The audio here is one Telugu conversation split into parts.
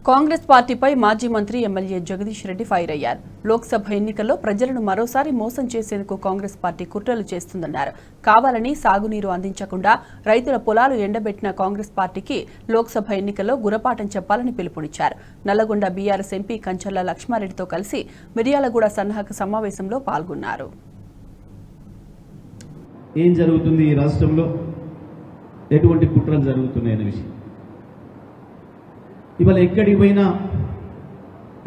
కాంగ్రెస్ పార్టీపై మాజీ మంత్రి ఎమ్మెల్యే జగదీష్ రెడ్డి ఫైర్ అయ్యారు. లోక్సభ ఎన్నికల్లో ప్రజలను మరోసారి మోసం చేసేందుకు కాంగ్రెస్ పార్టీ కుట్రలు చేస్తుందన్నారు. కావాలని సాగునీరు అందించకుండా రైతుల పొలాలు ఎండబెట్టిన కాంగ్రెస్ పార్టీకి లోక్సభ ఎన్నికల్లో గురపాఠం చెప్పాలని పిలుపునిచ్చారు. నల్లగొండ బీఆర్ఎస్ ఎంపీ కంచర్ల లక్ష్మారెడ్డితో కలిసి మిర్యాలగూడ సన్నాహక సమావేశంలో పాల్గొన్నారు. ఏం జరుగుతుంది ఈ రాష్ట్రంలో, ఎటువంటి కుట్రలు జరుగుతున్నాయనే విషయం ఇవాళ ఎక్కడికి పోయినా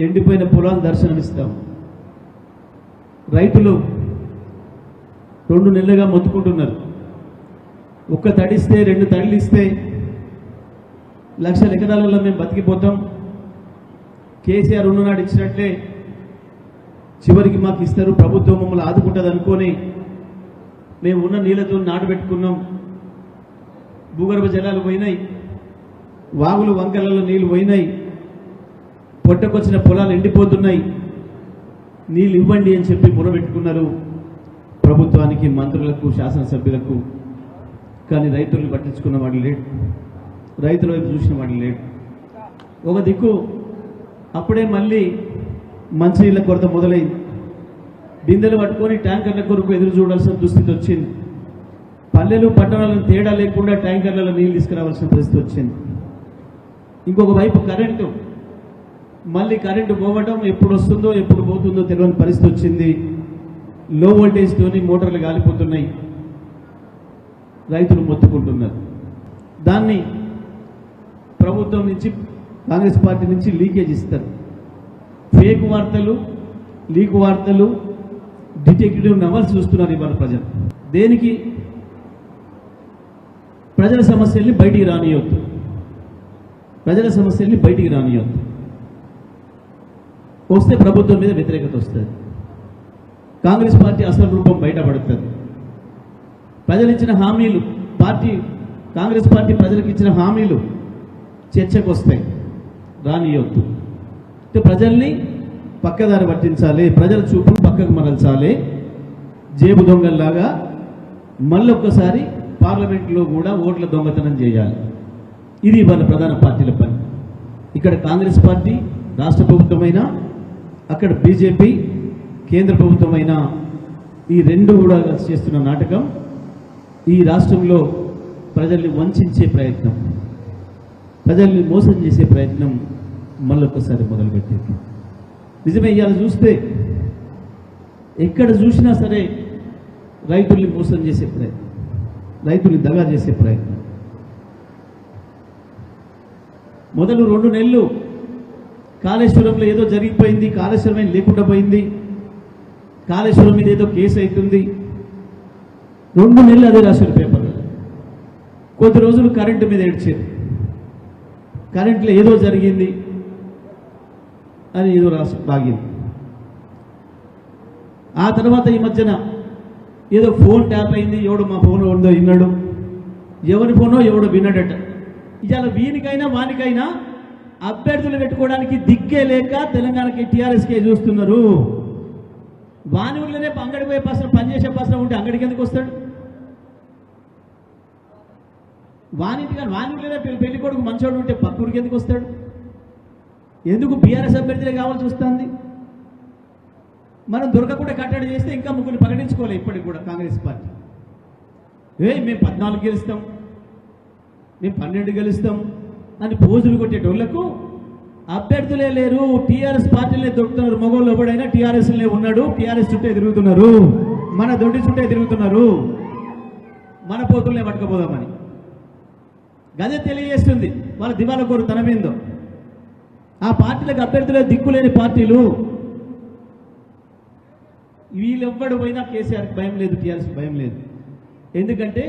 ఎండిపోయిన పొలాలు దర్శనమిస్తాం. రైతులు 2 నెలలుగా మొత్తుకుంటున్నారు. ఒక్క తడిస్తే 2 తడిలు ఇస్తే లక్షల ఎకరాలలో మేము బతికిపోతాం. కేసీఆర్ ఉన్ననాడు ఇచ్చినట్లే చివరికి మాకు ఇస్తారు, ప్రభుత్వం మమ్మల్ని ఆదుకుంటుంది అనుకొని మేము ఉన్న నీళ్లతో నాటబెట్టుకున్నాం. భూగర్భ జలాలు పోయినాయి, వాగులు వంకలలో నీళ్లు పోయినాయి, పొట్టకొచ్చిన పొలాలు ఎండిపోతున్నాయి. నీళ్ళు ఇవ్వండి అని చెప్పి మొరబెట్టుకున్నారు ప్రభుత్వానికి, మంత్రులకు, శాసనసభ్యులకు. కానీ రైతులను పట్టించుకున్న వాడు లేడు, రైతుల వైపు చూసిన వాడు లేడు. ఒక దిక్కు అప్పుడే మళ్ళీ మంచినీళ్ళ కొరత మొదలైంది. బిందెలు పట్టుకొని ట్యాంకర్ల కొరకు ఎదురు చూడాల్సిన దుస్థితి వచ్చింది. పల్లెలు పట్టణాలను తేడా లేకుండా ట్యాంకర్లలో నీళ్ళు తీసుకురావాల్సిన పరిస్థితి వచ్చింది. ఇంకొక వైపు కరెంటు, మళ్ళీ కరెంటు పోవడం, ఎప్పుడు వస్తుందో ఎప్పుడు పోతుందో తెలియని పరిస్థితి వచ్చింది. లో వోల్టేజ్తోని మోటార్లు గాలిపోతున్నాయి, రైతులు మొత్తుకుంటున్నారు. దాన్ని ప్రభుత్వం నుంచి, కాంగ్రెస్ పార్టీ నుంచి లీకేజ్ ఇస్తారు. ఫేక్ వార్తలు, లీక్ వార్తలు, డిటెక్టివ్ నవల్స్ చూస్తున్నారు ఇవాళ ప్రజలు. దేనికి? ప్రజల సమస్యల్ని బయటికి రానియొద్దు, ప్రజల సమస్యల్ని బయటికి రానియొద్దు. వస్తే ప్రభుత్వం మీద వ్యతిరేకత వస్తుంది, కాంగ్రెస్ పార్టీ అసలు రూపం బయటపడుతుంది. ప్రజలు ఇచ్చిన హామీలు, కాంగ్రెస్ పార్టీ ప్రజలకు ఇచ్చిన హామీలు చర్చకు వస్తాయి, రానియొద్దు. ప్రజల్ని పక్కదారి పట్టించాలి, ప్రజల చూపును పక్కకు మరల్చాలి. జేబు దొంగల్లాగా మళ్ళొక్కసారి పార్లమెంట్లో కూడా ఓట్ల దొంగతనం చేయాలి. ఇది వాళ్ళ ప్రధాన పార్టీల పని. ఇక్కడ కాంగ్రెస్ పార్టీ రాష్ట్ర ప్రభుత్వమైనా, అక్కడ బీజేపీ కేంద్ర ప్రభుత్వమైనా, ఈ రెండు కూడా చేస్తున్న నాటకం ఈ రాష్ట్రంలో ప్రజల్ని వంచే ప్రయత్నం, ప్రజల్ని మోసం చేసే ప్రయత్నం మళ్ళొక్కసారి మొదలుపెట్టేది. నిజమే, ఇవాళ చూస్తే ఎక్కడ చూసినా సరే రైతుల్ని మోసం చేసే ప్రయత్నం, రైతుల్ని దగా చేసే ప్రయత్నం. మొదలు 2 నెలలు కాళేశ్వరంలో ఏదో జరిగిపోయింది, కాళేశ్వరం ఏం లేకుండా పోయింది, కాళేశ్వరం మీద ఏదో కేసు అవుతుంది. 2 నెలలు అదే రాశారు పేపర్లో. కొద్ది రోజులు కరెంటు మీద ఏడ్చారు, కరెంట్లో ఏదో జరిగింది అని ఏదో రాసి బాగింది. ఆ తర్వాత ఈ మధ్యన ఏదో ఫోన్ ట్యాప్ అయింది, ఎవడు మా ఫోన్ ఉందో విన్నాడు, ఎవరి ఫోనో ఎవడో విన్నాడట. ఇవాళ వీనికైనా వానికైనా అభ్యర్థులు పెట్టుకోవడానికి దిక్కే లేక తెలంగాణకి టీఆర్ఎస్కే చూస్తున్నారు. వాని ఊళ్ళోనే అంగడికి పోయే పర్సన్, పనిచేసే పర్సన్ ఉంటే అంగడికి ఎందుకు వస్తాడు? వానింటిగా వాని ఊళ్ళోనే పెళ్లి కొడుకు మంచోడు ఉంటే పక్కూరికి ఎందుకు వస్తాడు? ఎందుకు బీఆర్ఎస్ అభ్యర్థులే కావాల్సి వస్తుంది? మనం దొరకకుండా కట్టడి చేస్తే ఇంకా ముగ్గురు ప్రకటించుకోవాలి. ఇప్పటికి కూడా కాంగ్రెస్ పార్టీ మేము 14 గెలుస్తాం, మేము 12 గెలుస్తాం అని పోజులు కొట్టేటోళ్లకు అభ్యర్థులే లేరు. టీఆర్ఎస్ పార్టీలే దొరుకుతున్నారు. మగోళ్ళు ఎవడైనా టీఆర్ఎస్లే ఉన్నాడు, టీఆర్ఎస్ చుట్టే తిరుగుతున్నారు, మన దొడ్డి చుట్టే తిరుగుతున్నారు, మన పోతులనే పట్టుకపోదామని. గదే తెలియజేస్తుంది వాళ్ళ దివాలా కోరు తనమేందో. ఆ పార్టీలకు అభ్యర్థులే దిక్కులేని పార్టీలు. వీళ్ళెవ్వడు పోయినా కేసీఆర్కి భయం లేదు, టీఆర్ఎస్కి భయం లేదు. ఎందుకంటే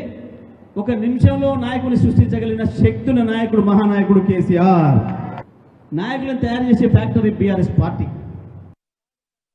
ఒక నిమిషంలో నాయకుని సృష్టించగలిగిన శక్తున్న నాయకుడు, మహానాయకుడు కేసీఆర్. నాయకులను తయారు చేసే ఫ్యాక్టరీ బీఆర్ఎస్ పార్టీ.